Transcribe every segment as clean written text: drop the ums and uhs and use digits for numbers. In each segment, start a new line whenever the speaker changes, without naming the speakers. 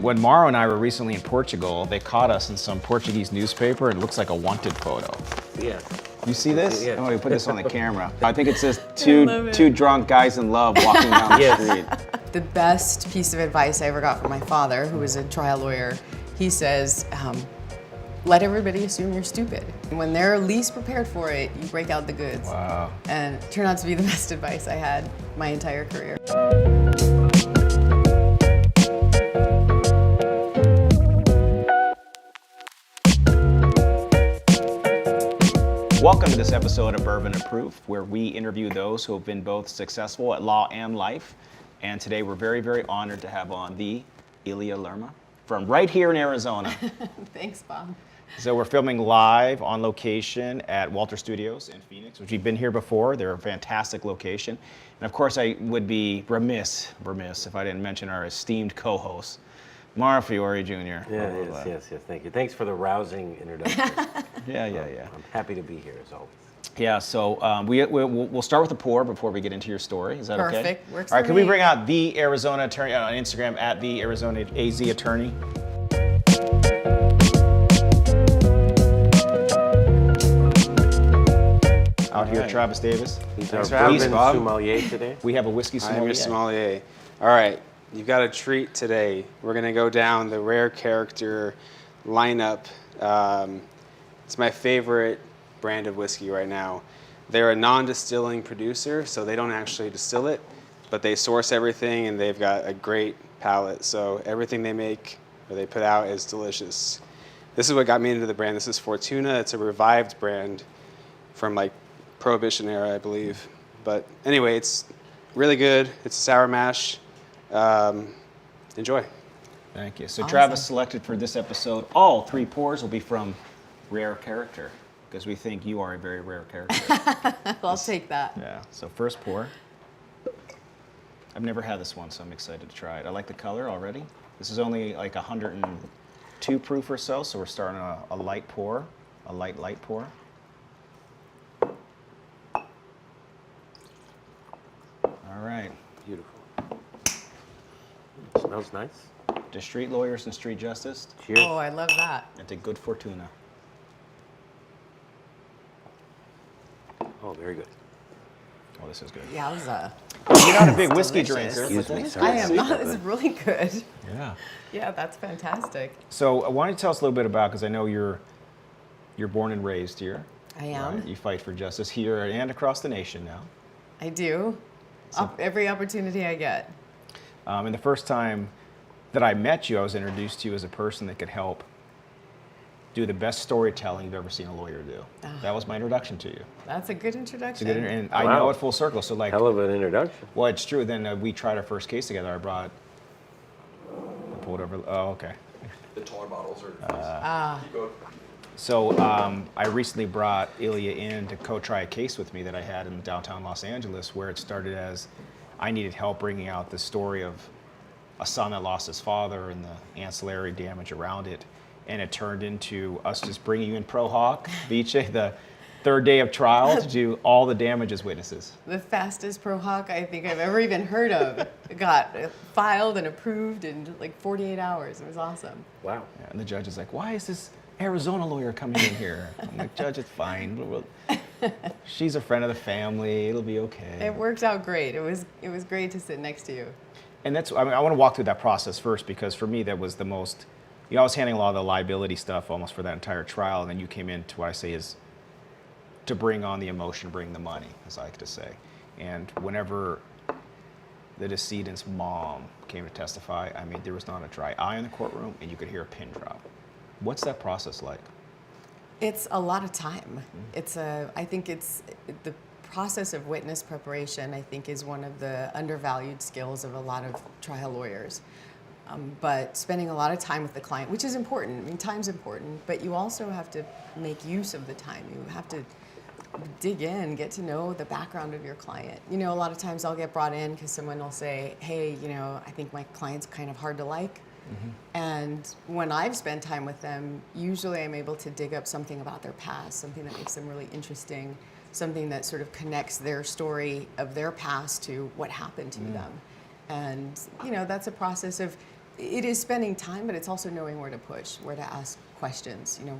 When Mauro and I were recently in Portugal, they caught us in some Portuguese newspaper. It looks like a wanted photo.
Yeah.
You see this?
Yeah.
Oh, we put this on the camera. I think it says two drunk guys in love walking down the street.
The best piece of advice I ever got from my father, who was a trial lawyer, he says, let everybody assume you're stupid. When they're least prepared for it, you break out the goods.
Wow.
And it turned out to be the best advice I had my entire career.
Welcome to this episode of Bourbon Approved, where we interview those who have been both successful at law and life. And today we're very, very honored to have on the Ilya Lerma from right here in Arizona.
Thanks, Bob.
So we're filming live on location at Walter Studios in Phoenix, which we've been here before. They're a fantastic location. And of course, I would be remiss if I didn't mention our esteemed co-host, Mauro Fiore Jr.
Yes, thank you. Thanks for the rousing introduction.
Yeah.
I'm happy to be here as always.
Yeah, so we'll start with a pour before we get into your story. Is that okay?
Perfect. Works
All right,
for
can
me.
we bring out the Arizona Attorney on Instagram at the Arizona AZ Attorney? Out here, Travis Davis.
He's our
for having me,
bourbon
Bob.
sommelier today.
We have a whiskey
I'm
sommelier.
your sommelier. All right, you've got a treat today. We're gonna go down the rare character lineup. It's my favorite brand of whiskey right now. They're a non-distilling producer, so they don't actually distill it, but they source everything and they've got a great palate. So everything they make or they put out is delicious. This is what got me into the brand. This is Fortuna. It's a revived brand from like Prohibition era, I believe. But anyway, it's really good. It's a sour mash. Enjoy.
Thank you. So
Awesome.
Travis selected for this episode, all three pours will be from rare character, because we think you are a very rare character.
I'll take that.
Yeah, so first pour. I've never had this one, so I'm excited to try it. I like the color already. This is only like 102 proof or so we're starting a light pour, a light pour. All right,
Beautiful. Smells nice.
to street lawyers and street justice,
Cheers.
Oh, I love that.
and to good Fortuna.
Oh, very good.
Oh, this is good.
Yeah, it was
You're not a big whiskey
delicious.
drinker.
Excuse
but
me,
this is
sorry.
I am not. This is really good.
Yeah.
Yeah, that's fantastic.
So why don't you tell us a little bit about, because I know you're born and raised here.
I am.
Right? You fight for justice here and across the nation now.
I do. Every opportunity I get.
And the first time that I met you, I was introduced to you as a person that could help do the best storytelling you've ever seen a lawyer do. That was my introduction to you.
That's a good
It's
introduction.
a good, and I
Wow.
know it full circle. So like,
Hell of an introduction.
well, it's true. Then we tried our first case together. I pulled over. Oh, okay.
The taller bottles are. Keep going.
So I recently brought Ilya in to co-try a case with me that I had in downtown Los Angeles, where it started as I needed help bringing out the story of a son that lost his father and the ancillary damage around it. And it turned into us just bringing you in pro hoc, Vice, the third day of trial, to do all the damage as witnesses.
The fastest pro hoc I think I've ever even heard of. It got filed and approved in like 48 hours. It was awesome.
Wow.
Yeah, and the judge is like, why is this Arizona lawyer coming in here? I'm like, Judge, it's fine. She's a friend of the family. It'll be okay.
It worked out great. It was great to sit next to you.
And that's, I want to walk through that process first, because for me, that was the most, I was handling a lot of the liability stuff almost for that entire trial. And then you came in to what I say is to bring on the emotion, bring the money, as I like to say. And whenever the decedent's mom came to testify, I mean, there was not a dry eye in the courtroom, and you could hear a pin drop. What's that process like?
It's a lot of time. I think it's the process of witness preparation, I think, is one of the undervalued skills of a lot of trial lawyers. But spending a lot of time with the client, which is important. I mean, time's important, but you also have to make use of the time. You have to dig in, get to know the background of your client. You know, a lot of times I'll get brought in because someone will say, hey, you know, I think my client's kind of hard to like. And when I've spent time with them, usually I'm able to dig up something about their past, something that makes them really interesting, something that sort of connects their story of their past to what happened to them. And, you know, that's a process of It is spending time, but it's also knowing where to push, where to ask questions. You know,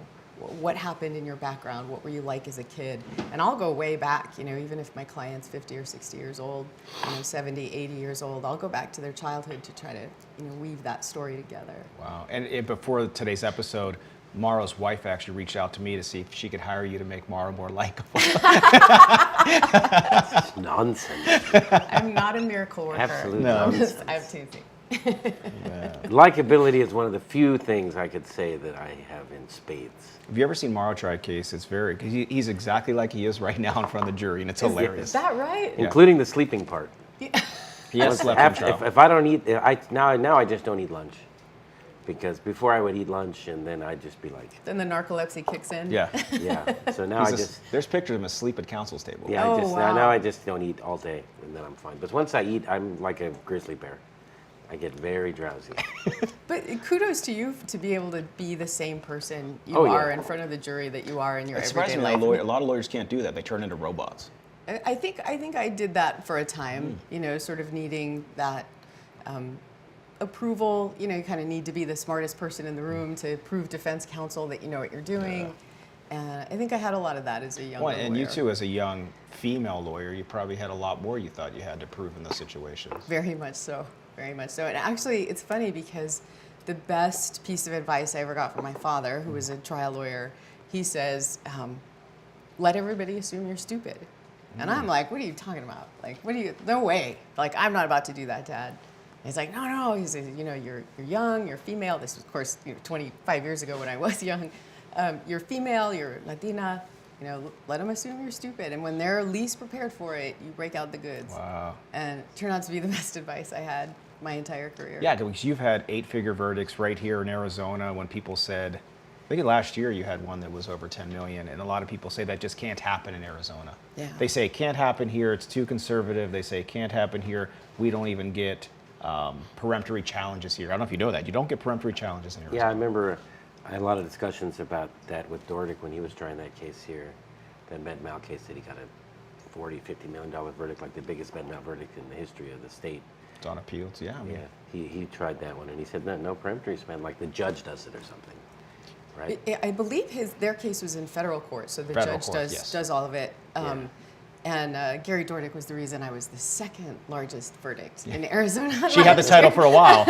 what happened in your background? What were you like as a kid? And I'll go way back, you know, even if my client's 50 or 60 years old, you know, 70, 80 years old, I'll go back to their childhood to try to, you know, weave that story together.
Wow. And before today's episode, Mauro's wife actually reached out to me to see if she could hire you to make Mauro more likable.
Nonsense.
I'm not a miracle worker.
Absolute
No.
nonsense.
I'm teasing.
Likability is one of the few things I could say that I have in spades.
Have you ever seen Mauro try a case? It's very, cause he's exactly like he is right now in front of the jury, and it's hilarious.
Is that right?
Yeah.
Including the sleeping part.
He has slept in trial.
If I don't eat, now I just don't eat lunch. Because before I would eat lunch and then I'd just be like,
Then the narcolepsy kicks in.
Yeah.
yeah. So now
There's pictures of him asleep at counsel's table.
yeah,
Oh,
now
wow.
I just don't eat all day and then I'm fine. But once I eat, I'm like a grizzly bear. I get very drowsy.
But kudos to you to be able to be the same person you
Oh, yeah.
are in front of the jury that you are in your
It surprises
everyday
me
life.
that a lot of lawyers can't do that. They turn into robots.
I think I did that for a time, you know, sort of needing that approval. You know, you kind of need to be the smartest person in the room to prove defense counsel that you know what you're doing. And I think I had a lot of that as a young
Well,
lawyer.
and you too, as a young female lawyer, you probably had a lot more you thought you had to prove in those situations.
Very much so. Very much so. And actually, it's funny because the best piece of advice I ever got from my father, who was a trial lawyer, he says, let everybody assume you're stupid. And I'm like, what are you talking about? Like, no way. Like, I'm not about to do that, Dad. And he's like, no. He says, you know, you're young, you're female. This was, of course, you know, 25 years ago when I was young. You're female, you're Latina. You know, let them assume you're stupid. And when they're least prepared for it, you break out the goods.
Wow.
And it turned out to be the best advice I had my entire career.
Yeah, because you've had 8-figure verdicts right here in Arizona when people said, I think last year you had one that was over 10 million, and a lot of people say that just can't happen in Arizona.
Yeah.
They say it can't happen here, it's too conservative. They say it can't happen here. We don't even get peremptory challenges here. I don't know if you know that. You don't get peremptory challenges in Arizona.
Yeah, I remember I had a lot of discussions about that with Dordick when he was trying that case here, that med mal case that he got a $40, $50 million verdict, like the biggest med mal verdict in the history of the state.
It's on appeals, yeah. I mean,
Yeah, he tried that one and he said, no peremptories, man, like the judge does it or something, right?
I believe their case was in federal court, so the
Federal
judge
court, yes.
does all of it.
Yeah.
And Gary Dordick was the reason I was the second largest verdict in Arizona.
She had the title for a while.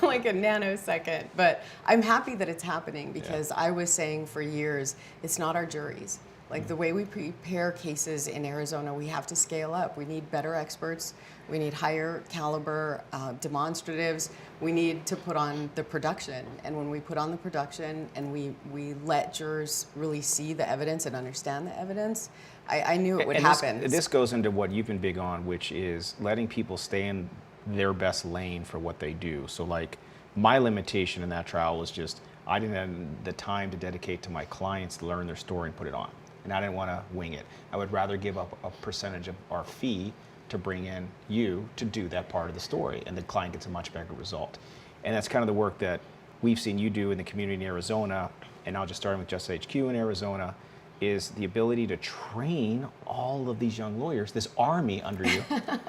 Like a nanosecond. But I'm happy that it's happening because I was saying for years, it's not our juries. Like the way we prepare cases in Arizona, we have to scale up. We need better experts. We need higher caliber demonstratives. We need to put on the production. And when we put on the production and we let jurors really see the evidence and understand the evidence, I knew it would happen.
This goes into what you've been big on, which is letting people stay in their best lane for what they do. So like my limitation in that trial was just, I didn't have the time to dedicate to my clients to learn their story and put it on. And I didn't want to wing it. I would rather give up a percentage of our fee to bring in you to do that part of the story, and the client gets a much better result. And that's kind of the work that we've seen you do in the community in Arizona, and now just starting with Just HQ in Arizona, is the ability to train all of these young lawyers, this army under you,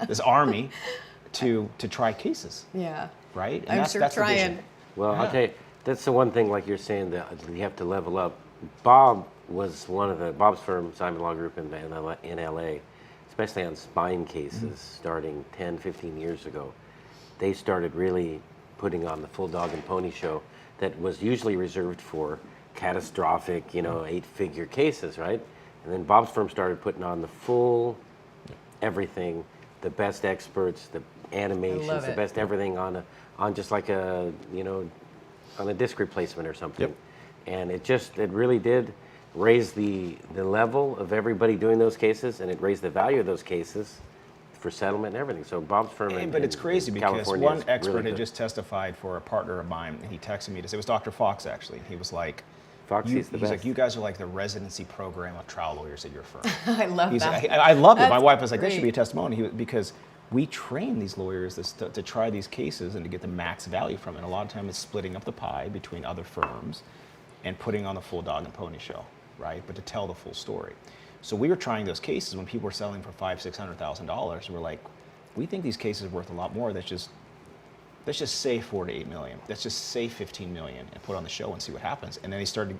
this army, to try cases,
Yeah.
right? And
I'm sure
the vision.
trying.
Well,
Yeah.
I'll tell you, that's the one thing, like you're saying, that you have to level up. Bob was one of Bob's firm, Simon Law Group in LA, especially on spine cases, starting 10, 15 years ago. They started really putting on the full dog and pony show that was usually reserved for catastrophic, 8-figure cases, right? And then Bob's firm started putting on the full everything, the best experts, the animations, the
it.
best everything on just like on a disc replacement or something.
Yep.
And it really did raise the level of everybody doing those cases, and it raised the value of those cases for settlement and everything. So Bob's firm
But it's crazy
in
because
California
one
is
expert
really
had
good.
just testified for a partner of mine, and he texted me to say, it was Dr. Fox actually. He was like,
Foxy's the
he's
best.
like, you guys are like the residency program of trial lawyers at your firm.
I love
He's
that.
like, I loved it. My
That's
wife was like, that should be a
great.
testimony because we train these lawyers to try these cases and to get the max value from it. And a lot of times it's splitting up the pie between other firms and putting on the full dog and pony show, right? But to tell the full story. So we were trying those cases when people were selling for $500,000, $600,000. We're like, we think these cases are worth a lot more. That's just let's just say 4 to 8 million. Let's just say 15 million and put on the show and see what happens. And then they started.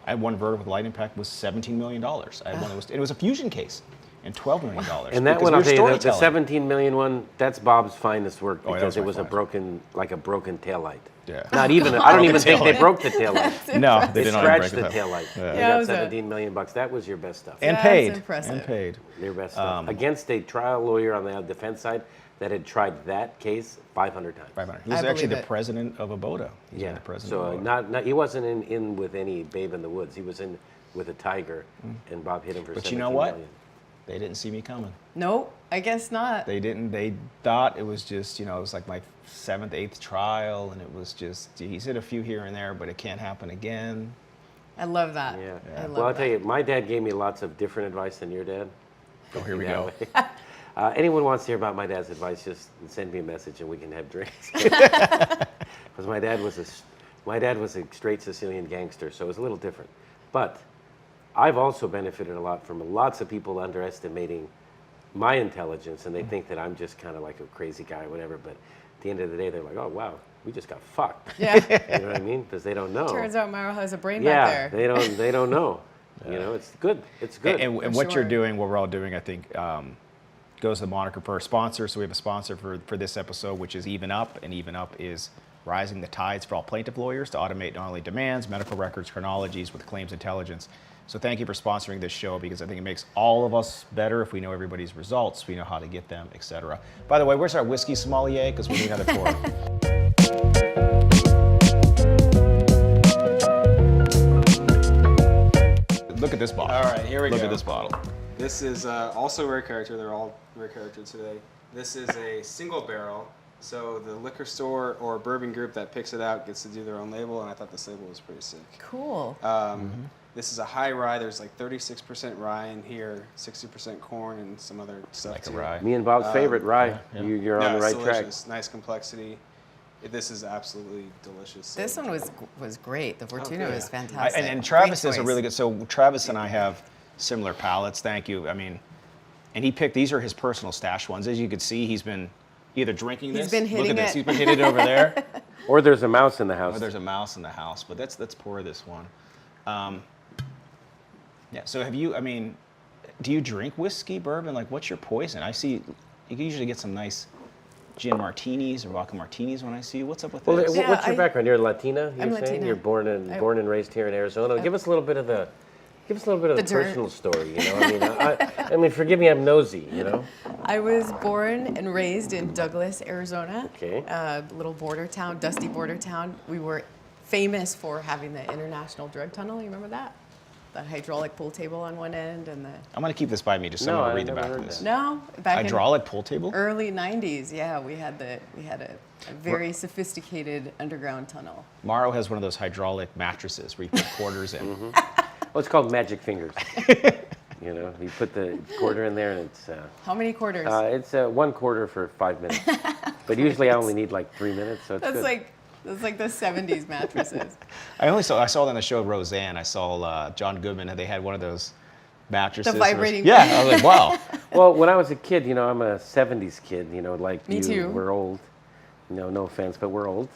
I had one verdict with light impact was $17 million. I had one that was, it was a fusion case, and $12 million.
And that one, I'll tell you, the
storytelling.
17 million one, that's Bob's finest work
Oh, that
because
was
it
my
was a
finest.
broken taillight.
Yeah.
Not even, I don't even think they broke the taillight.
No, they
They
did not
scratched
break
the
it.
taillight.
Yeah.
They
Yeah, it
got
was a-
17 million bucks. That was your best stuff.
And
That's
paid.
impressive.
And paid.
Your best stuff. Against a trial lawyer on the defense side that had tried that case 500 times.
500. He was
I
actually
believe
the
it.
president of Aboda. He's
Yeah.
the president
So
of Aboda.
not he wasn't in with any babe in the woods. He was in with a tiger, and Bob hit him for
But
17
you know what?
million.
They didn't see me coming.
Nope, I guess not.
They didn't. They thought it was just, it was like my 7th, 8th trial, and it was just, he's hit a few here and there, but it can't happen again.
I love that.
Yeah.
I love
Well, I'll
that.
tell you, my dad gave me lots of different advice than your dad.
Oh, here we
That
go.
way. Anyone wants to hear about my dad's advice, just send me a message and we can have drinks. Because my dad was a straight Sicilian gangster, so it was a little different. But I've also benefited a lot from lots of people underestimating my intelligence, and they think that I'm just kind of like a crazy guy or whatever. But at the end of the day, they're like, "Oh wow, we just got fucked."
Yeah.
You know what I mean? Because they don't know.
Turns out Myro has a brain
yeah,
back there.
they don't know. You know, it's good. It's good.
And
For
what you're
sure.
doing, what we're all doing, I think, goes to the moniker for our sponsor. So we have a sponsor for this episode, which is Even Up, and Even Up is rising the tides for all plaintiff lawyers to automate not only demands, medical records, chronologies with claims intelligence. So thank you for sponsoring this show, because I think it makes all of us better if we know everybody's results, we know how to get them, etc. By the way, where's our whiskey sommelier? Because we need another pour. Look at this bottle.
All right, here we go.
Look at this bottle.
This is also rare character. They're all rare character today. This is a single barrel, so the liquor store or bourbon group that picks it out gets to do their own label, and I thought this label was pretty sick.
Cool.
This is a high rye. There's like 36% rye in here, 60% corn, and some other stuff
Like a
too.
rye.
Me and Bob's favorite, rye.
yeah.
You're
Yeah,
on the
it's
right track.
delicious. Nice complexity. This is absolutely delicious.
This one was great. The Fortuna
good.
was fantastic.
And Travis
Great
is a
choice.
really good. So Travis and I have similar palates. Thank you. I mean, and he picked, these are his personal stash ones. As you can see, he's been either drinking
He's
this.
been
Look
hitting
at this.
it.
He's been hitting it over there.
Or there's a mouse in the house.
Or there's a mouse in the house. But let's pour this one. Yeah. So have you? I mean, do you drink whiskey, bourbon? Like, what's your poison? I see you can usually get some nice gin martinis or vodka martinis when I see you. What's up with
Well,
this?
Yeah,
what's your
I-
background? You're Latina. You're
I'm
saying
Latina.
you're born and raised here in Arizona. Give us a little bit of the
The dirt.
personal story. You know, I mean, forgive me, I'm nosy. You know.
I was born and raised in Douglas, Arizona.
Okay.
A little border town, dusty border town. We were famous for having the International Drug Tunnel. You remember that? The hydraulic pool table on one end and the...
I'm gonna keep this by me just so
No,
I'm gonna
I
read the
never
back
heard
of this.
that.
No, back
Hydraulic pool table?
in early 90s. Yeah, we had a very sophisticated underground tunnel.
Morrow has one of those hydraulic mattresses where you put quarters in.
Well, it's called magic fingers. You know, you put the quarter in there, and
How many quarters?
it's 1 quarter for 5 minutes. But usually I only need like 3 minutes, so it's
That's
good.
like the 70s mattresses.
I saw that on the show Roseanne. I saw John Goodman, and they had one of those mattresses.
The vibrating-
Yeah, I was like, wow.
Well, when I was a kid, you know, I'm a 70s kid, you know, like
Me
you.
too.
We're old. No offense, but we're old.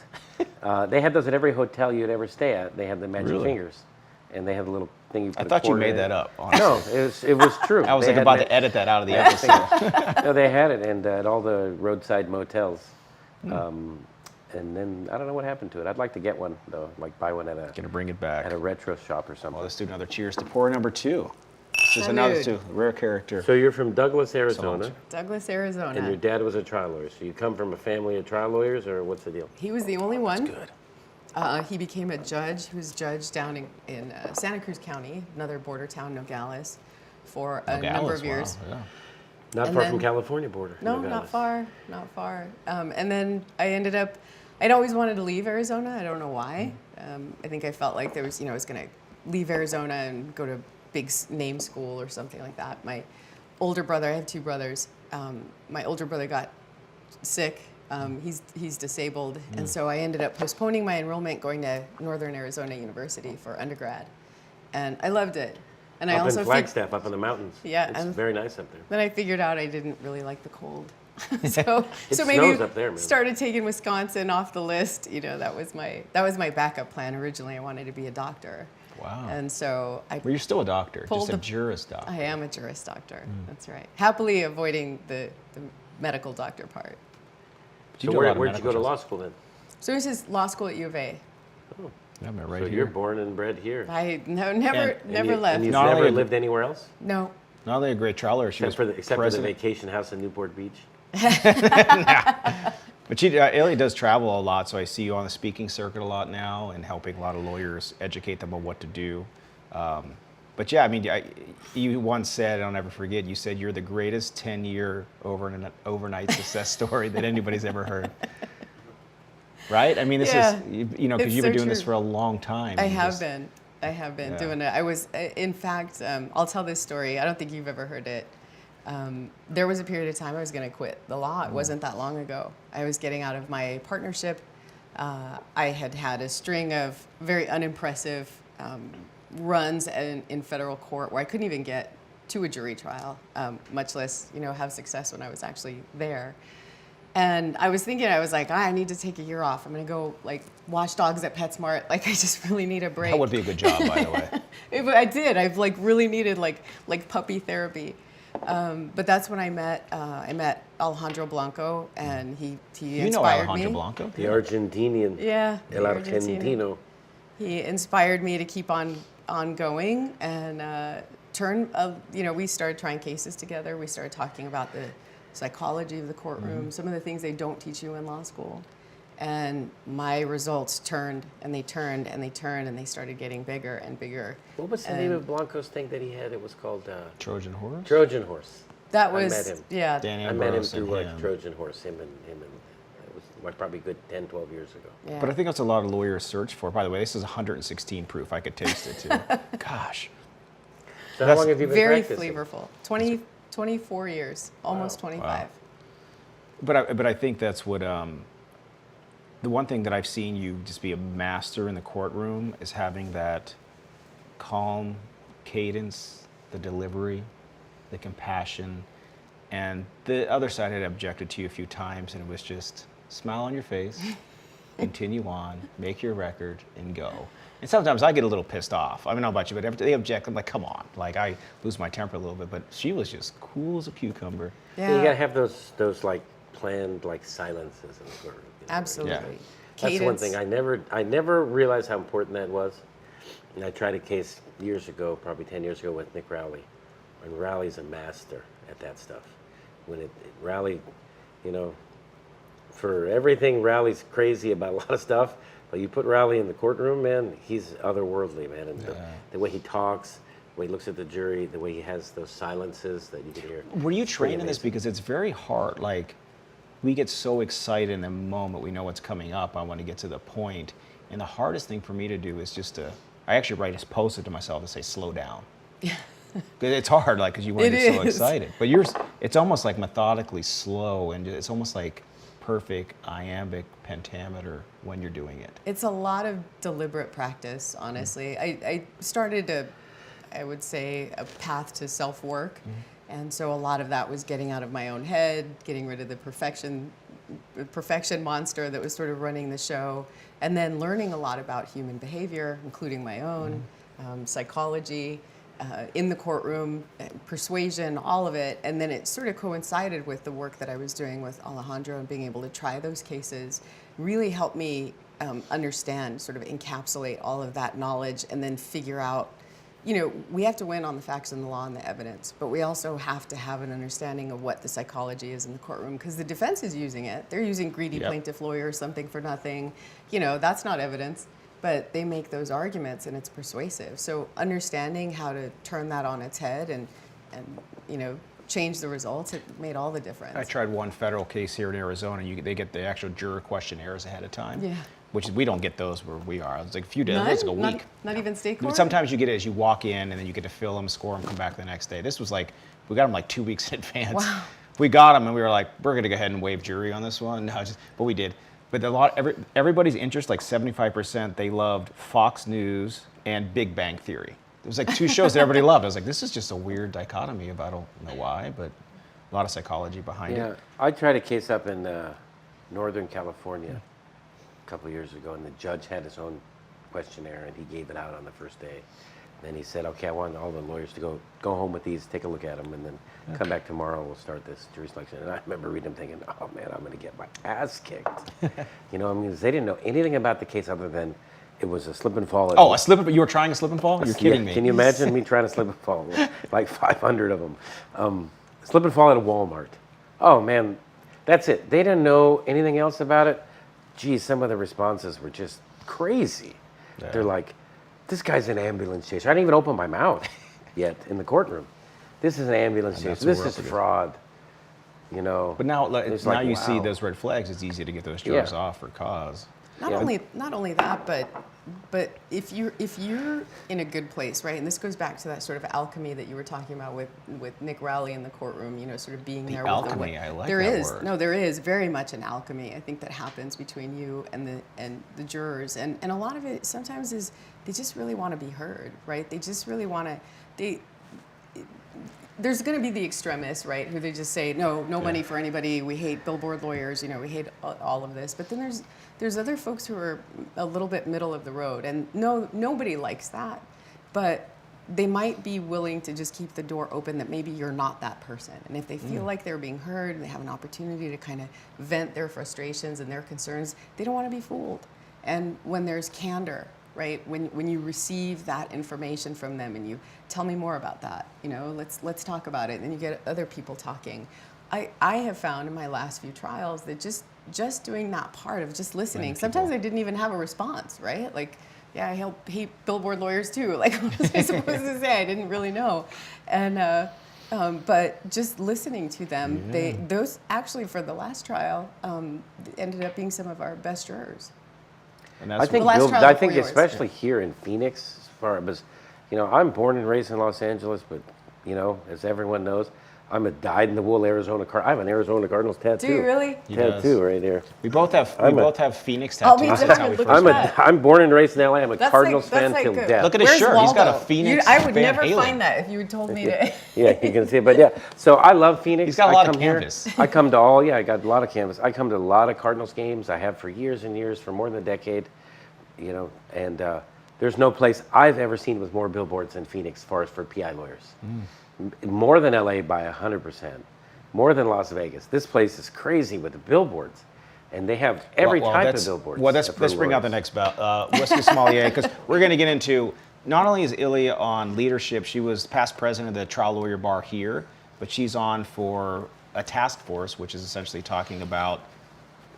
They had those at every hotel you'd ever stay at. They had the magic
Really?
fingers. And they had a little thing you put
I
a
thought you
quarter
made
in.
that up. Honestly.
No, it was true.
I was
They
like
had
about
ma-
to edit that out of the episode.
No, they had it, and at all the roadside motels.
Hmm.
And then I don't know what happened to it. I'd like to get one though, like buy one at
Gonna bring it back.
a retro shop or something.
Well, let's do another cheers to pour number 2. This is
Salud.
another 2. Rare character.
So you're from Douglas, Arizona,
Salud.
Douglas, Arizona.
and your dad was a trial lawyer. So you come from a family of trial lawyers, or what's the deal?
He was the only one.
Good.
He became a judge. He was judge down in Santa Cruz County, another border town, Nogales, for a number of years.
Wow, yeah.
Not
And
far
then-
from California border.
No,
Nogales.
not far. And then I ended up, I'd always wanted to leave Arizona. I don't know why. I think I felt like there was, I was going to leave Arizona and go to big name school or something like that. My older brother, I have 2 brothers. My older brother got sick. He's disabled, and so I ended up postponing my enrollment, going to Northern Arizona University for undergrad, and I loved it. And I
Up
also
in Flagstaff, up in the mountains.
Yeah,
It's
and-
very nice up there.
then I figured out I didn't really like the cold. so
It
maybe
snows up there, man.
started taking Wisconsin off the list. That was my backup plan. Originally, I wanted to be a doctor.
Wow.
And so I
Well, you're still a doctor,
pulled
just a
the-
juris doctor.
I am a juris doctor. That's right. Happily avoiding the medical doctor part.
But you
So
do a lot of
where'd you go to
medical
law
jobs.
school then?
So this is law school at U of A.
Yeah, I'm right
So
here.
you're born and bred here.
I never
And you-
left.
And you've
Not
never
only-
lived anywhere else?
No.
Not only a great trial lawyer, she was
Except for the
president.
vacation house in Newport Beach?
But Ilya does travel a lot, so I see you on the speaking circuit a lot now and helping a lot of lawyers educate them on what to do. But yeah, I mean, you once said, I'll never forget, you said you're the greatest 10-year overnight success story that anybody's ever heard. Right? I mean, this
Yeah.
is, because
It's
you've been
so
doing this
true.
for a long time.
I
You
have
just-
been. I have been
Yeah.
doing it. I was, in fact, I'll tell this story. I don't think you've ever heard it. There was a period of time I was going to quit the law. It wasn't that long ago. I was getting out of my partnership. I had had a string of very unimpressive runs in federal court where I couldn't even get to a jury trial, much less have success when I was actually there. And I was thinking, I was like, I need to take a year off. I'm going to go wash dogs at PetSmart. I just really need a break.
That would be a good job, by the way.
I did. I've really needed puppy therapy. But that's when I met Alejandro Blanco, and he
You know
inspired
Alejandro
me.
Blanco?
The Argentinian.
Yeah,
El
the Argentinian.
Argentino.
He inspired me to keep on going and we started trying cases together. We started talking about the psychology of the courtroom, some of the things they don't teach you in law school. And my results turned and they turned and they turned and they started getting bigger and bigger.
What was the name of Blanco's thing that he had? It was called
Trojan horse?
Trojan Horse.
That
I
was,
met him.
yeah.
Danny
I met him
Ambrose
through
and him.
Trojan Horse, him and it was probably a good 10, 12 years ago.
Yeah.
But I think that's a lot of lawyers search for. By the way, this is 116 proof. I could taste it too. Gosh.
So how
That's
long have you been
very
practicing?
flavorful. 24 years, almost 25.
But I think that's what the one thing that I've seen you just be a master in the courtroom is having that calm cadence, the delivery, the compassion, and the other side had objected to you a few times, and it was just smile on your face, continue on, make your record, and go. And sometimes I get a little pissed off. I don't know about you, but after they object, I'm like, come on. I lose my temper a little bit, but she was just cool as a cucumber.
Yeah,
You gotta have those planned silences in the courtroom.
absolutely.
Yeah.
That's one thing I never realized how important that was. And I tried a case years ago, probably 10 years ago, with Nick Rowley. And Rowley's a master at that stuff. When Rowley, for everything, Rowley's crazy about a lot of stuff. But you put Rowley in the courtroom, man, he's otherworldly, man. And the way he talks, the way he looks at the jury, the way he has those silences that you can hear.
Were you
It's pretty
trained in this?
amazing.
Because it's very hard. We get so excited in the moment. We know what's coming up. I want to get to the point. And the hardest thing for me to do is I actually write a post-it to myself and say, slow down. It's hard, because you want to
It
get so
is.
excited. But it's almost methodically slow, and it's almost like perfect iambic pentameter when you're doing it.
It's a lot of deliberate practice, honestly. I started I would say, a path to self-work. And so a lot of that was getting out of my own head, getting rid of the perfection monster that was sort of running the show, and then learning a lot about human behavior, including my own, psychology, in the courtroom, persuasion, all of it. And then it sort of coincided with the work that I was doing with Alejandro and being able to try those cases really helped me understand, sort of encapsulate all of that knowledge and then figure out, we have to win on the facts and the law and the evidence, but we also have to have an understanding of what the psychology is in the courtroom, because the defense is using it. They're using greedy plaintiff lawyers, something for nothing. That's not evidence, but they make those arguments and it's persuasive. So understanding how to turn that on its head and change the results, it made all the difference.
I tried one federal case here in Arizona. They get the actual juror questionnaires ahead of time.
Yeah.
Which we don't get those where we are. It's like a few days,
None?
it's like a week.
Not even state court?
Sometimes you get it as you walk in, and then you get to fill them, score them, come back the next day. This was we got them 2 weeks in advance.
Wow.
We got them, and we were like, we're going to go ahead and waive jury on this one. No, but we did. But everybody's interest, 75%, they loved Fox News and Big Bang Theory. It was 2 shows that everybody loved. I was like, this is just a weird dichotomy. I don't know why, but A lot of psychology behind
Yeah,
it.
I tried a case up in Northern California a couple of years ago, and the judge had his own questionnaire, and he gave it out on the first day. Then he said, "Okay, I want all the lawyers to go home with these, take a look at them, and then come back tomorrow. We'll start this jury selection." And I remember reading them, thinking, "Oh man, I'm going to get my ass kicked." You know, I mean, they didn't know anything about the case other than it was a slip and fall.
Oh, a slip and you were trying a slip and fall? You're kidding me.
Can you imagine me trying to slip and fall? Like 500 of them. Slip and fall at a Walmart. Oh man, that's it. They didn't know anything else about it. Geez, some of the responses were just crazy.
Yeah.
They're like, "This guy's an ambulance chaser." I didn't even open my mouth yet in the courtroom. "This is an ambulance
And
chaser.
that's
This
the
is
world it is.
fraud." You know.
But now,
It's
now
like,
you see
wow.
those red flags. It's easy to get those jurors
Yeah.
off for cause.
Not only that, but if you're in a good place, right? And this goes back to that sort of alchemy that you were talking about with Nick Rowley in the courtroom. You know, sort of being there.
Alchemy,
with
I like
there
that
is
word.
no, there is very much an alchemy. I think that happens between you and the jurors, and a lot of it sometimes is they just really want to be heard, right? They just really want to there's going to be the extremists, right, who they just say, no money for anybody. We hate billboard lawyers. You know, we hate all of this. But then there's other folks who are a little bit middle of the road, and nobody likes that. But they might be willing to just keep the door open that maybe you're not that person. And if they feel like they're being heard and they have an opportunity to kind of vent their frustrations and their concerns, they don't want to be fooled. And when there's candor, right? When you receive that information from them and you tell me more about that, you know, let's talk about it. And then you get other people talking. I have found in my last few trials that just doing that part of just listening, sometimes I didn't even have a response, right? Like, yeah, I hate billboard lawyers too. Like, what was I supposed to say? I didn't really know. And but just listening to them, those actually for the last trial ended up being some of our best jurors.
And
I
that's
think,
The last trial
I
before
think
yours.
especially here in Phoenix, as far as, you know, I'm born and raised in Los Angeles, but, you know, as everyone knows, I'm a dyed-in-the-wool Arizona Cardinal. I have an Arizona Cardinals tattoo.
Do you really?
He does.
Tattoo right here.
we both have Phoenix
Oh,
tattoos.
me too.
That's how we
Look
first
at
met.
that.
I'm born and raised in LA. I'm a
That's
Cardinals
like-
fan
that's
till
like
death.
Look at his
Where's
shirt. He's got a
Waldo?
Phoenix
I would
Van
never
Halen.
find that if you had told me to.
Yeah, you can see it. But yeah, so I love Phoenix.
He's got a
I
lot of
come here.
canvas.
I come to I got a lot of canvas. I come to a lot of Cardinals games. I have for years and years, for more than a decade, you know, and there's no place I've ever seen with more billboards than Phoenix as far as for PI lawyers. More than LA by 100%. More than Las Vegas. This place is crazy with the billboards. And they have every type of
that's-
billboards.
Well, let's
for
bring out the
lawyers.
next whiskey sommelier, because we're going to get into, not only is Ilya on leadership, she was past president of the trial lawyer bar here, but she's on for a task force, which is essentially talking about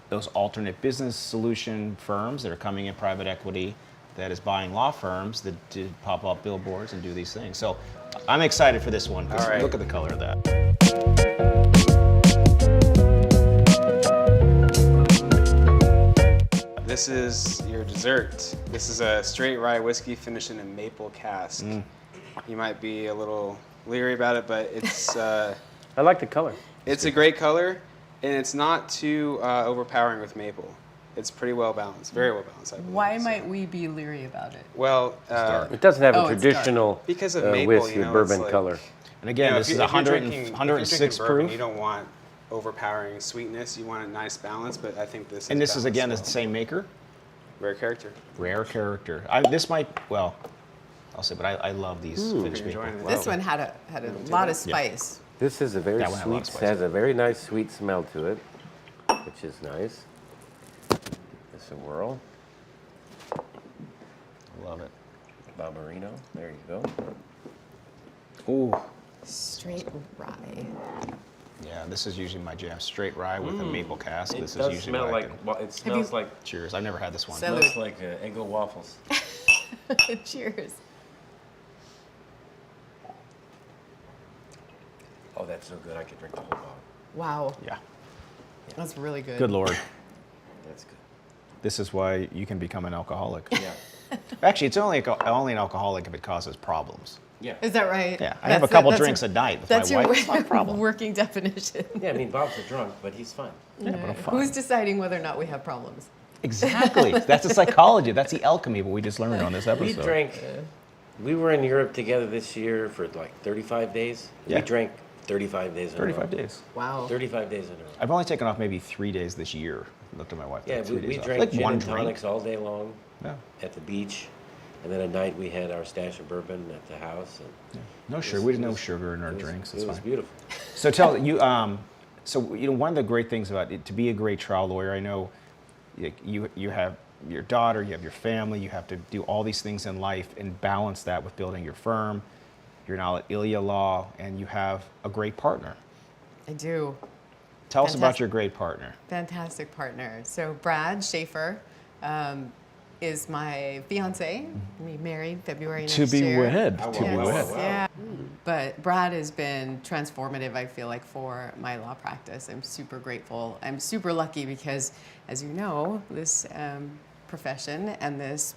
those alternate business solution firms that are coming in private equity that is buying law firms that do pop up billboards and do these things. So I'm excited for this one, because
All right.
look at the color of that.
This is your dessert. This is a straight rye whiskey finished in a maple cask. You might be a little leery about it, but it's
I like the color.
it's a great color, and it's not too overpowering with maple. It's pretty well balanced, very well balanced. I believe.
Why
So-
might we be leery about it?
Well,
It doesn't have
Oh,
a
it's
traditional
because of maple,
whiskey
you know,
bourbon
it's like-
color.
And again, this is
if you're
100
drinking-
106
if you're drinking bourbon,
proof.
you don't want overpowering sweetness. You want a nice balance, but I think this.
And this is
balanced
again the
well.
same maker.
Rare character.
Rare character. This might, well, I'll say, but I love these finished
You're
maple.
enjoying it.
This one had a lot of spice.
This is a very
That one had a lot of
sweet,
spice.
has a very nice sweet smell to it, which is nice. Just a whirl.
Love it.
Barbarino, there you go.
Ooh,
Straight rye.
yeah, this is usually my jam. Straight rye with a maple cask.
It
This is
does
usually
smell
what I
like,
can-
well, it smells like,
Cheers. I've never had this one.
Salud.
smells like Eggo waffles.
Cheers.
Oh, that's so good, I could drink the whole bottle.
Wow,
Yeah.
that's really good.
Good Lord.
That's good.
This is why you can become an alcoholic.
Yeah,
Actually, it's only an alcoholic if it causes problems.
yeah.
Is that right?
Yeah, I have a couple drinks a night with
That's
my
your
wife. It's not a problem.
working definition.
Yeah, I mean, Bob's a drunk, but he's fine.
Yeah, but I'm fine.
Who's deciding whether or not we have problems?
Exactly. That's the psychology. That's the alchemy what we just learned on this
We
episode.
drank, we were in Europe together this year for like 35 days.
Yeah.
We drank 35 days in a row.
35 days.
Wow.
35 days in a row.
I've only taken off maybe 3 days this year. I looked at my wife.
Yeah,
like 3
we
days off.
drank
Like
gin
one
and
drink.
tonics all day long
Yeah.
at the beach. And then at night we had our stash of bourbon at the house. And
No
it
sugar.
was-
We
it
didn't know
was-
sugar in our
it was-
drinks.
It
It's
was
fine.
beautiful.
So tell you, so you know, one of the great things about it, to be a great trial lawyer, I know you have your daughter, you have your family, you have to do all these things in life and balance that with building your firm. You're now at Ilya Law, and you have a great partner.
I do.
Tell us about
Fantastic.
your great partner.
Fantastic partner. So Brad Schaefer is my fiance. We married February next year.
Oh,
To be
wow,
wed.
wow.
Yeah. But Brad has been transformative, I feel like, for my law practice. I'm super grateful. I'm super lucky because, as you know, this profession and this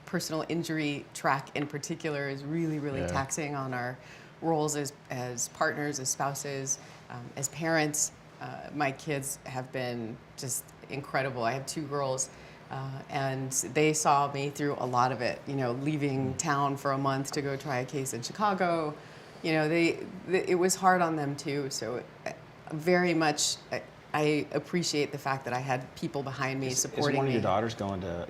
personal injury track in particular is really, really
Yeah.
taxing on our roles as partners, as spouses, as parents. My kids have been just incredible. I have 2 girls. And they saw me through a lot of it, you know, leaving town for a month to go try a case in Chicago. You know, it was hard on them too. So very much, I appreciate the fact that I had people behind me
Is
supporting
one of
me.
your daughters going to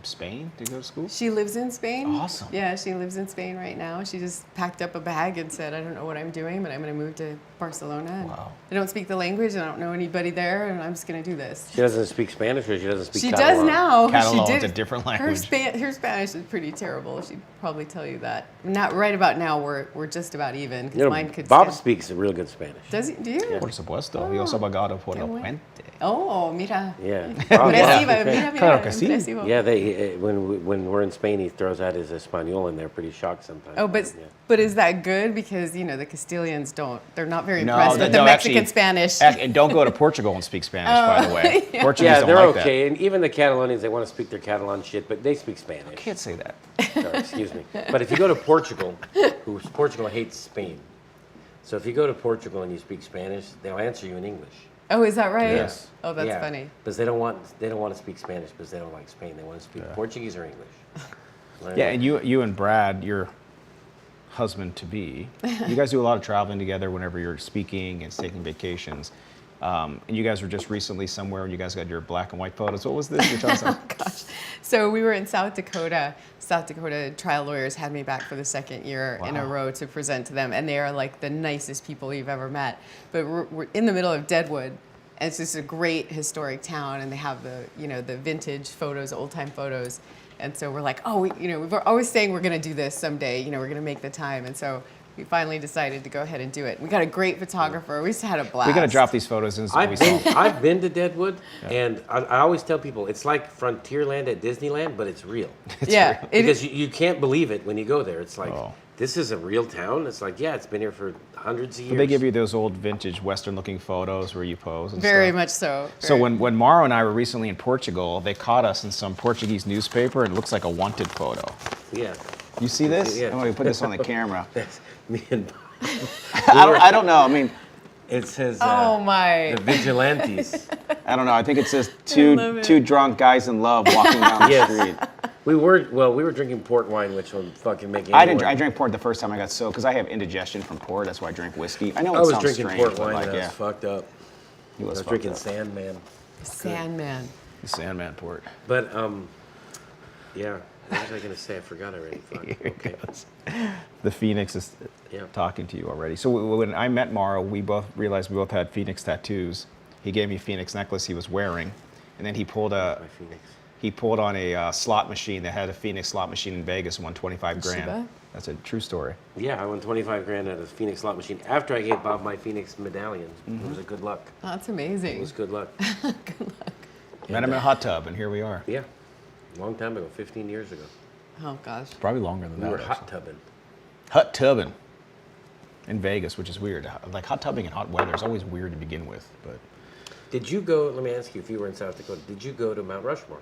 Spain to go to school?
She lives in Spain.
Awesome.
Yeah, she lives in Spain right now. She just packed up a bag and said, I don't know what I'm doing, but I'm going to move to Barcelona. And
Wow.
I don't speak the language. I don't know anybody there, and I'm just going to do this.
She doesn't speak Spanish or she doesn't speak
She
Catalan?
does now.
Catalan
she
is
did.
a different language.
Her Spanish is pretty terrible. She'd probably tell you that. Not right about now. We're just about even. 'Cause
You know,
mine could
Bob
stand-
speaks real good Spanish.
Does he? Do you?
Por supuesto. Yo soy abogado por
qué
el
bueno.
puente.
Oh, mira.
Yeah.
Impresiva, mira,
Claro que sí.
impresivo.
Yeah, when we're in Spain, he throws out his Espanol, and they're pretty shocked sometimes.
Oh, but
Yeah.
but is that good? Because you know the Castilians don't. They're not very
No,
impressed with the
no,
Mexican
actually-
Spanish.
And don't go to Portugal and speak Spanish, by the way. Portuguese
Yeah,
don't
they're
like
okay, and even the Catalonians, they want to speak their Catalan shit, but they speak Spanish.
that. Can't say that.
Sorry, excuse me. But if you go to Portugal, Portugal hates Spain. So if you go to Portugal and you speak Spanish, they'll answer you in English.
Oh, is that right?
Yes.
Oh, that's
Yeah,
funny.
Because they don't want to speak Spanish because they don't like Spain. They want to speak Portuguese or English. Learn
Yeah,
that.
and you and Brad, your husband to be, you guys do a lot of traveling together whenever you're speaking and taking vacations. And you guys were just recently somewhere and you guys got your black and white photos. What was this? You're talking about?
So we were in South Dakota. South Dakota trial lawyers had me back for the 2nd year in a
Wow.
row to present to them, and they are like the nicest people you've ever met. But we're in the middle of Deadwood, and it's just a great historic town, and they have the vintage photos, old time photos, and so we're like, oh, we're always saying we're going to do this someday. We're going to make the time, and so we finally decided to go ahead and do it. We got a great photographer. We just had a blast.
We're going to drop these photos in so we saw.
I've been to Deadwood, and I always tell people it's like Frontierland at Disneyland, but it's real.
Yeah, it
Because you can't believe it when you go there. It's like,
Oh.
this is a real town. It's like, yeah, it's been here for hundreds of years.
But they give you those old vintage Western looking photos where you pose and
very
stuff.
much so.
So when Mauro and I were recently in Portugal, they caught us in some Portuguese newspaper and it looks like a wanted photo.
Yeah.
You see this?
Yeah.
I'm going to put this on the camera.
That's me and
I don't know. I mean,
it says
Oh my!
the vigilantes.
I don't know. I think it says
love it.
two drunk guys in love walking down the
Yes.
street.
We were drinking port wine, which will fucking make
I
anyone.
drank port the first time I got soaked because I have indigestion from port. That's why I drink whiskey. I know it
I was
sounds
drinking
strange,
port
but
wine
like,
and I
yeah,
was fucked up.
he
I
was
was
fucked
drinking
up.
Sandman.
Sandman.
The Sandman port.
But yeah. What was I gonna say? I forgot already. Fuck.
Here it
Okay.
goes. The Phoenix is
Yeah.
talking to you already. So when I met Mauro, we both realized we both had Phoenix tattoos. He gave me a Phoenix necklace he was wearing, and then he pulled
My Phoenix.
on a slot machine that had a Phoenix slot machine in Vegas and won 25 grand.
Shiba?
That's a true story.
Yeah, I won 25 grand at a Phoenix slot machine after I gave Bob my Phoenix medallion. It was a good luck.
That's
It
amazing.
was good luck.
Met him in a hot tub, and here we are.
Yeah. A long time ago, 15 years ago.
Oh gosh.
Probably longer than
We
that.
were
actually.
hot tubbing.
Hot tubbing in Vegas, which is weird. Like hot tubbing in hot weather is always weird to begin with, but
Did you go, let me ask you, if you were in South Dakota, did you go to Mount Rushmore?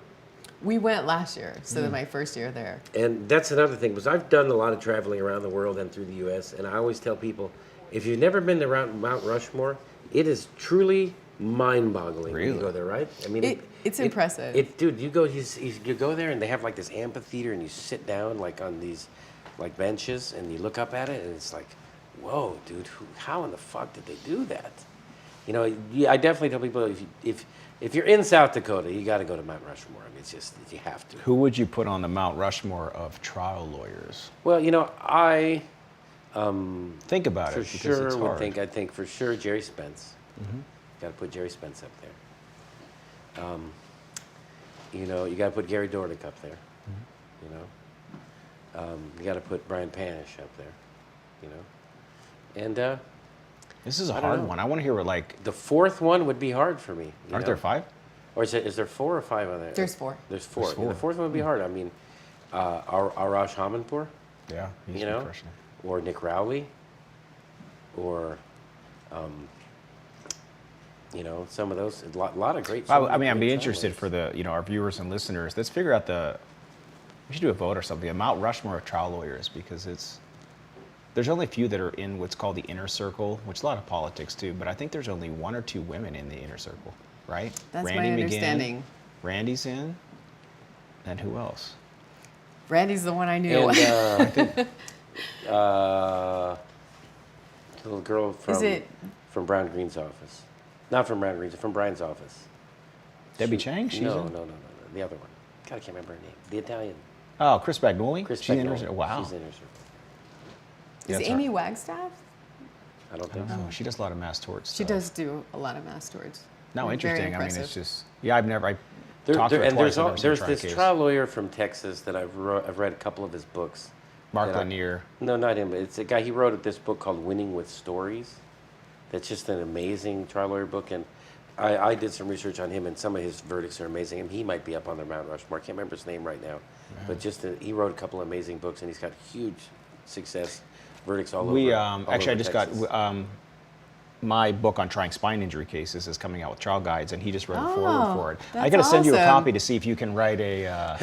We went last year, so my first year there.
And that's another thing, because I've done a lot of traveling around the world and through the U.S., and I always tell people, if you've never been to Mount Rushmore, it is truly mind-boggling when
Really?
you go there, right? I mean,
It's impressive.
Dude, you go there and they have like this amphitheater, and you sit down like on these like benches, and you look up at it, and it's like, whoa, dude, how in the fuck did they do that? You know, I definitely tell people if you're in South Dakota, you got to go to Mount Rushmore. I mean, it's just you have to.
Who would you put on the Mount Rushmore of trial lawyers?
Well, you know, I
Think about
for
it, because
sure
it's
would
hard.
think. I think for sure Jerry Spence. Got to put Jerry Spence up there. You know, you got to put Gary Dornick up there. You know, you got to put Brian Panish up there. You know, and
This is a
I don't
hard
know.
one. I want to hear what, like,
the fourth one would be hard for me. You
aren't
know?
there 5?
Or is there 4 or 5 on there?
There's 4.
There's 4.
There's
Yeah, the
4.
4th one would be hard. I mean, Arash Hamanpour,
Yeah, he's
you
been
know,
crushing it.
or Nick Rowley, or you know, some of those. A lot of great.
I mean, I'd be
great
interested for
trial
the, our viewers and listeners. Let's figure out we should do a vote or something, a Mount Rushmore of trial lawyers, because there's only a few that are in what's called the inner circle, which is a lot of politics too, but I think there's only 1 or 2 women in the inner circle, right?
That's my
Randy McGinn,
understanding.
Randy's in, and who else?
Randy's the one I knew.
And the little girl from Brown Green's office, not from Brown Green's, from Brian's office.
Debbie Chang? She's
No,
in?
no, the other one. God, I can't remember her name. The Italian.
Oh, Chris Bagnoli?
Chris
She's in
Bagnoli.
her, wow.
She's in her circle.
Is
that's
Amy
her.
Wagstaff?
I don't
I
think
don't
so.
know. She does a lot of mass torts.
She does do a lot of mass torts.
No,
Very
interesting. I mean,
impressive.
it's just, I've never,
There,
talked to her
and
twice.
there's
I've never seen her
there's
try a
this
case.
trial lawyer from Texas that I've read a couple of his books.
Mark
that I-
Lanier.
No, not him. But it's a guy. He wrote this book called Winning with Stories. That's just an amazing trial lawyer book, and I did some research on him, and some of his verdicts are amazing. And he might be up on the Mount Rushmore. I can't remember his name right now, but he wrote a couple of amazing books, and he's got huge success verdicts all
We
over. all
actually, I
over
just
Texas.
got my book on trying spine injury cases is coming out with trial guides, and he just wrote a foreword for it. I
that's
got to send you a
awesome.
copy to see if you can write a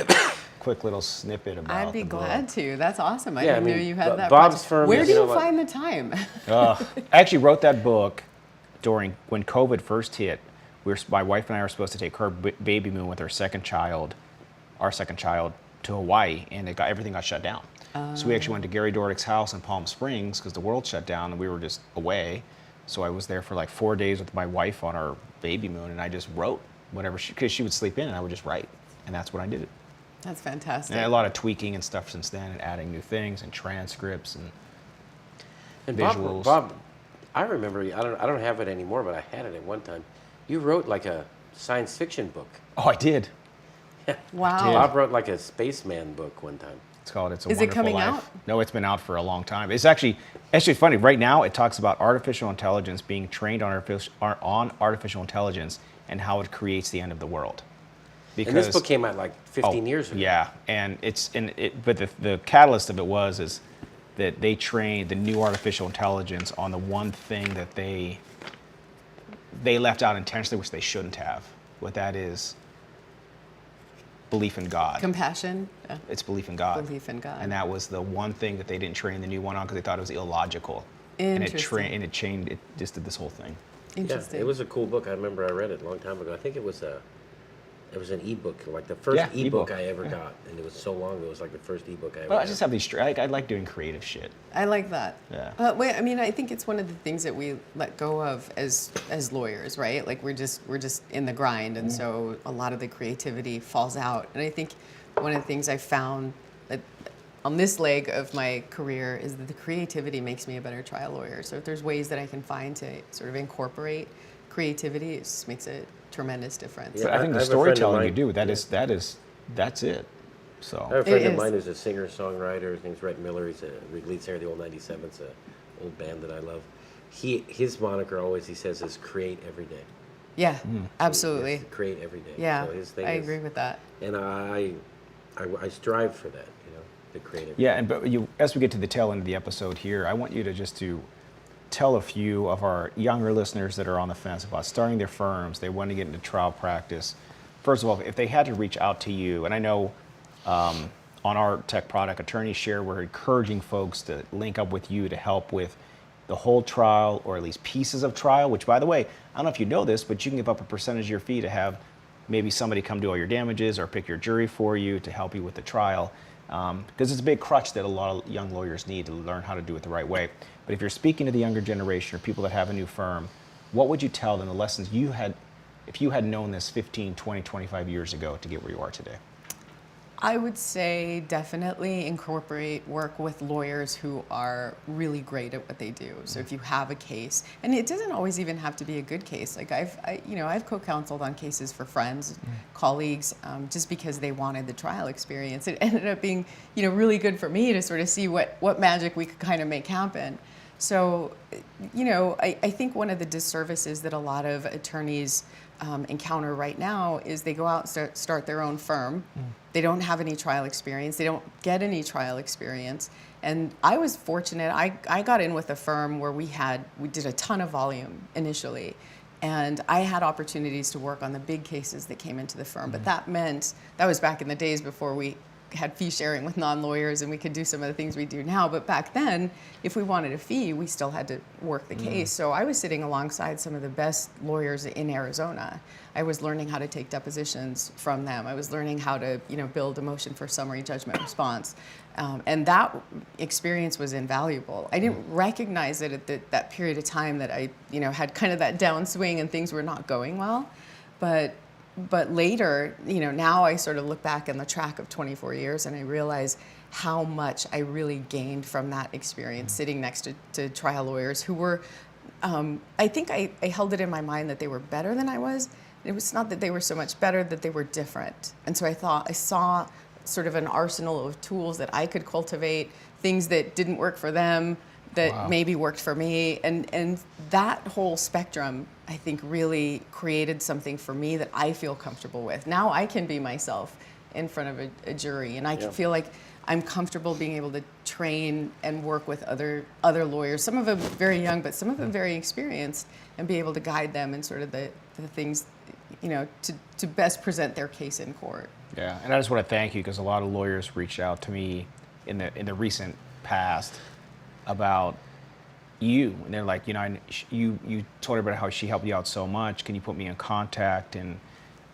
quick little snippet about.
I'd be
the book.
glad to. That's awesome. I
Yeah, I
didn't know
mean,
you had that.
Bob's
project.
firm
Where
is,
do
you
you
know, like-
find the time?
I actually wrote that book during when COVID first hit. My wife and I were supposed to take her baby moon with our second child, to Hawaii, and everything got shut down. So we actually went to Gary Dornick's house in Palm Springs because the world shut down and we were just away. So I was there for like 4 days with my wife on our baby moon, and I just wrote whatever because she would sleep in, and I would just write, and that's what I did.
That's fantastic.
And a lot of tweaking and stuff since then, and adding new things and transcripts and visuals.
Bob, I remember. I don't have it anymore, but I had it at one time. You wrote like a science fiction book.
Oh, I did.
Wow.
Bob wrote like a spaceman book one time.
It's called It's a
Is it
Wonderful
coming
Life.
out?
No, it's been out for a long time. It's actually funny. Right now, it talks about artificial intelligence being trained on artificial intelligence and how it creates the end of the world.
And this book came out like 15 years ago.
Yeah, and but the catalyst of it is that they trained the new artificial intelligence on the one thing that they left out intentionally, which they shouldn't have. What that is, belief in God.
Compassion. Yeah.
It's belief in God.
Belief in God.
And that was the one thing that they didn't train the new one on because they thought it was illogical.
Interesting.
And it just did this whole thing.
Interesting.
Yeah, it was a cool book. I remember I read it a long time ago. I think it was an ebook, like the first ebook I ever got, and it was so long ago. It was like the first ebook I ever
Well, I
got.
just have these. I like doing creative shit.
I like that.
Yeah.
I mean, I think it's one of the things that we let go of as lawyers, right? Like we're just in the grind, and so a lot of the creativity falls out. And I think one of the things I found that on this leg of my career is that the creativity makes me a better trial lawyer. So if there's ways that I can find to sort of incorporate creativity, it just makes a tremendous difference.
Yeah.
But I think
I
the
have a friend of
storytelling you
mine-
do that's it.
I
So
have a friend
It
of
is.
mine who's a singer-songwriter. His name's Rhett Miller. He's a lead singer of the Old 97's, an old band that I love. His moniker always, he says, is create every day.
Yeah, absolutely.
Yes, create every day.
Yeah,
So his thing
I
is-
agree with that.
And I strive for that, to create every
yeah, but as we get to the tail end of the episode here, I want you to tell a few of our younger listeners that are on the fence about starting their firms. They want to get into trial practice. First of all, if they had to reach out to you, and I know on our tech product, Attorney Share, we're encouraging folks to link up with you to help with the whole trial or at least pieces of trial, which, by the way, I don't know if you know this, but you can give up a percentage of your fee to have maybe somebody come do all your damages or pick your jury for you to help you with the trial. because it's a big crutch that a lot of young lawyers need to learn how to do it the right way. But if you're speaking to the younger generation or people that have a new firm, what would you tell them, the lessons you had, if you had known this 15, 20, 25 years ago to get where you are today?
I would say definitely incorporate work with lawyers who are really great at what they do. So if you have a case, and it doesn't always even have to be a good case. Like I've co-counseled on cases for friends, colleagues, just because they wanted the trial experience. It ended up being, really good for me to sort of see what magic we could kind of make happen. So, I think one of the disservices that a lot of attorneys encounter right now is they go out and start their own firm. They don't have any trial experience. They don't get any trial experience. And I was fortunate. I got in with a firm where we did a ton of volume initially. And I had opportunities to work on the big cases that came into the firm. But that was back in the days before we had fee sharing with non-lawyers and we could do some of the things we do now. But back then, if we wanted a fee, we still had to work the case. So I was sitting alongside some of the best lawyers in Arizona. I was learning how to take depositions from them. I was learning how to, build a motion for summary judgment response. And that experience was invaluable. I didn't recognize it at that period of time that I, had kind of that downswing and things were not going well. But later, now I sort of look back on the track of 24 years and I realize how much I really gained from that experience sitting next to trial lawyers who were, I think I held it in my mind that they were better than I was. It was not that they were so much better, that they were different. And so I saw sort of an arsenal of tools that I could cultivate, things that didn't work for them, that maybe worked for me. And that whole spectrum, I think, really created something for me that I feel comfortable with. Now I can be myself in front of a jury, and I can feel like I'm comfortable being able to train and work with other lawyers, some of them very young, but some of them very experienced, and be able to guide them in sort of the things, to best present their case in court.
Yeah, and I just want to thank you because a lot of lawyers reached out to me in the recent past about you, and they're like, you told her about how she helped you out so much. Can you put me in contact? And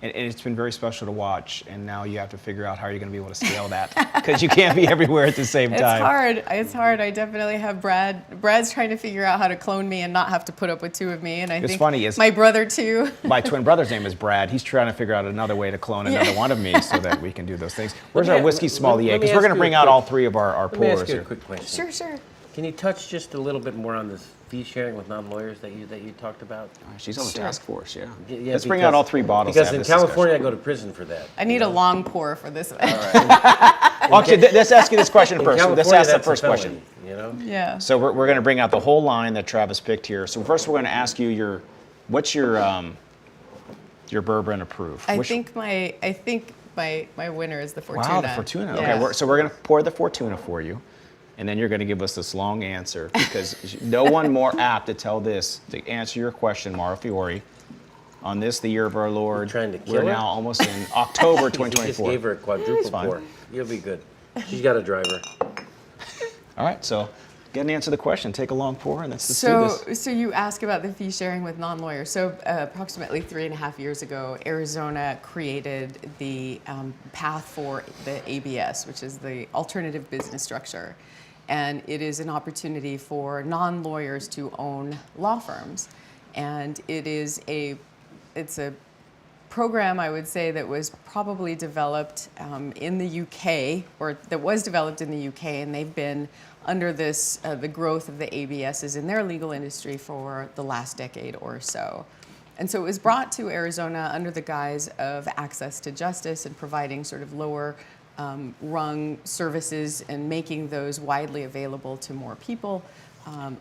it's been very special to watch. And now you have to figure out how you're going to be able to scale that because you can't be everywhere at the same time.
It's hard. I definitely have Brad. Brad's trying to figure out how to clone me and not have to put up with two of me. And I think
funny is
my brother too.
My twin brother's name is Brad. He's trying to figure out another way to clone another one of me so that we can do those things. Where's our whiskey sommelier? Because we're going to bring out all three of our
Let me ask
pours
you a
here.
quick question.
Sure.
Can you touch just a little bit more on this fee sharing with non-lawyers that you talked about?
She's on the task force, yeah.
Yeah,
Let's bring out all three bottles.
Because
to have
in
this
California,
discussion.
I go to prison for that.
I need a long pour for this one.
Actually, let's ask you this question
In
first.
California,
Let's ask the
that's a
first question.
felony,
Yeah.
So we're going to bring out the whole line that Travis picked here. So first, we're going to ask you what's your bourbon approved?
I think my winner is the Fortuna.
Wow, the Fortuna.
Yeah.
Okay, so we're going to pour the Fortuna for you, and then you're going to give us this long answer because no one more apt to tell this to answer your question, Mara Fiore. On this, the year of our Lord,
trying to kill
we're
her?
now almost in October
You just
2024.
gave her a quadruple
fine.
pour. You'll be good. She's got a driver.
All right, so get an answer to the question. Take a long pour, and let's do this.
So you ask about the fee sharing with non-lawyers. So approximately 3.5 years ago, Arizona created the path for the ABS, which is the alternative business structure. And it is an opportunity for non-lawyers to own law firms. And it's a program, I would say, that was probably developed in the UK, or that was developed in the UK, and they've been under this, the growth of the ABSs in their legal industry for the last decade or so. And so it was brought to Arizona under the guise of access to justice and providing sort of lower rung services and making those widely available to more people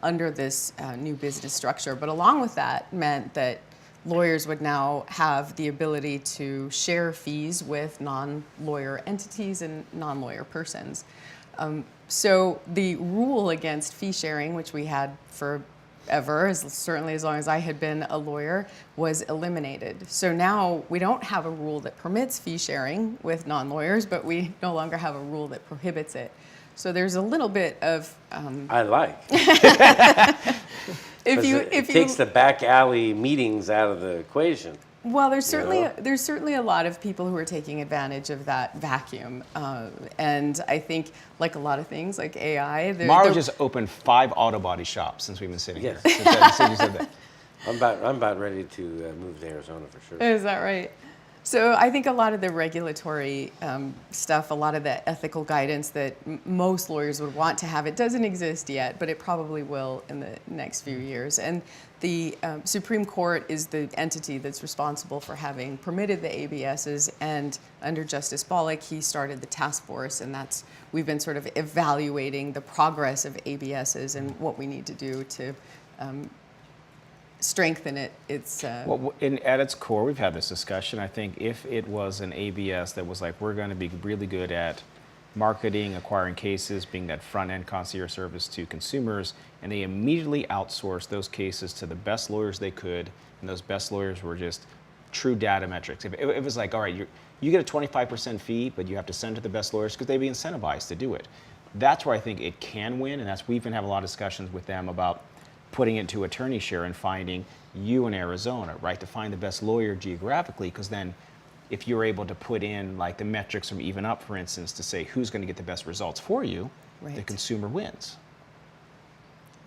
under this new business structure. But along with that meant that lawyers would now have the ability to share fees with non-lawyer entities and non-lawyer persons. So the rule against fee sharing, which we had forever, certainly as long as I had been a lawyer, was eliminated. So now we don't have a rule that permits fee sharing with non-lawyers, but we no longer have a rule that prohibits it. So there's a little bit of
I like.
if you
takes the back alley meetings out of the equation.
Well, there's certainly
know?
there's certainly a lot of people who are taking advantage of that vacuum, and I think, like a lot of things, like AI,
Mara just opened 5 auto body shops since we've been sitting
Yes.
here. Since you said that.
I'm about ready to move to Arizona for sure.
Is that right? So I think a lot of the regulatory stuff, a lot of the ethical guidance that most lawyers would want to have, it doesn't exist yet, but it probably will in the next few years. And the Supreme Court is the entity that's responsible for having permitted the ABSs, and under Justice Bollock, he started the task force, and we've been sort of evaluating the progress of ABSs and what we need to do to strengthen it. It's
Well, at its core, we've had this discussion. I think if it was an ABS that was like, we're going to be really good at marketing, acquiring cases, being that front-end concierge service to consumers, and they immediately outsourced those cases to the best lawyers they could, and those best lawyers were just true data metrics. If it was like, all right, you get a 25% fee, but you have to send to the best lawyers because they'd be incentivized to do it. That's where I think it can win, and we've been having a lot of discussions with them about putting it to attorney share and finding you in Arizona, right, to find the best lawyer geographically, because then if you're able to put in like the metrics from Even Up, for instance, to say who's going to get the best results for you, the
Right.
consumer wins.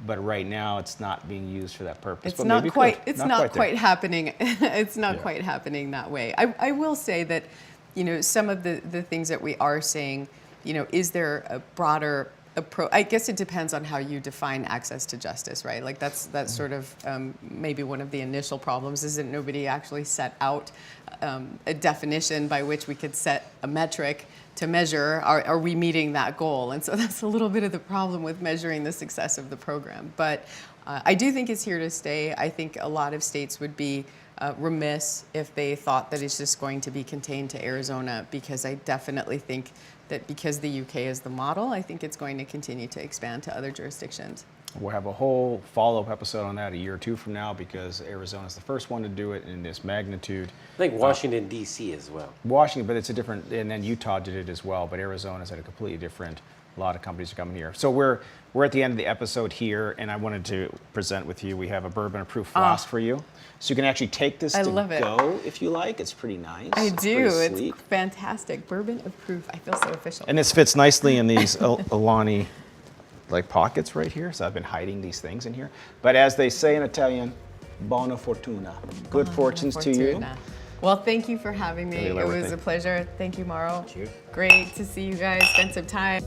But right now, it's not being used for that purpose.
It's
but
not
maybe it
quite.
could.
It's
Not
not
quite there.
quite happening. It's not
Yeah.
quite happening that way. I will say that, some of the things that we are saying, is there a broader approach? I guess it depends on how you define access to justice, right? Like that's sort of maybe one of the initial problems is that nobody actually set out a definition by which we could set a metric to measure, are we meeting that goal? And so that's a little bit of the problem with measuring the success of the program. But I do think it's here to stay. I think a lot of states would be remiss if they thought that it's just going to be contained to Arizona, because I definitely think that because the UK is the model, I think it's going to continue to expand to other jurisdictions.
We'll have a whole follow-up episode on that a year or two from now, because Arizona's the first one to do it in this magnitude.
I think Washington, D.C. as well.
Washington, but it's a different, and then Utah did it as well, but Arizona's at a completely different, a lot of companies are coming here. So we're at the end of the episode here, and I wanted to present with you, we have a bourbon-proof flask for you. So you can actually take this
I
to
love it.
go if you like. It's pretty nice.
I
It's
do.
pretty
It's
sleek.
fantastic. Bourbon of proof. I feel so official.
And this fits nicely in these Alani like pockets right here. So I've been hiding these things in here. But as they say in Italian, buona fortuna. Good fortunes to you.
Fortuna. Well, thank you for having me.
Ilya,
It was
thank
a pleasure. Thank you, Mauro.
Thank you.
Great to see you guys. Spend some time.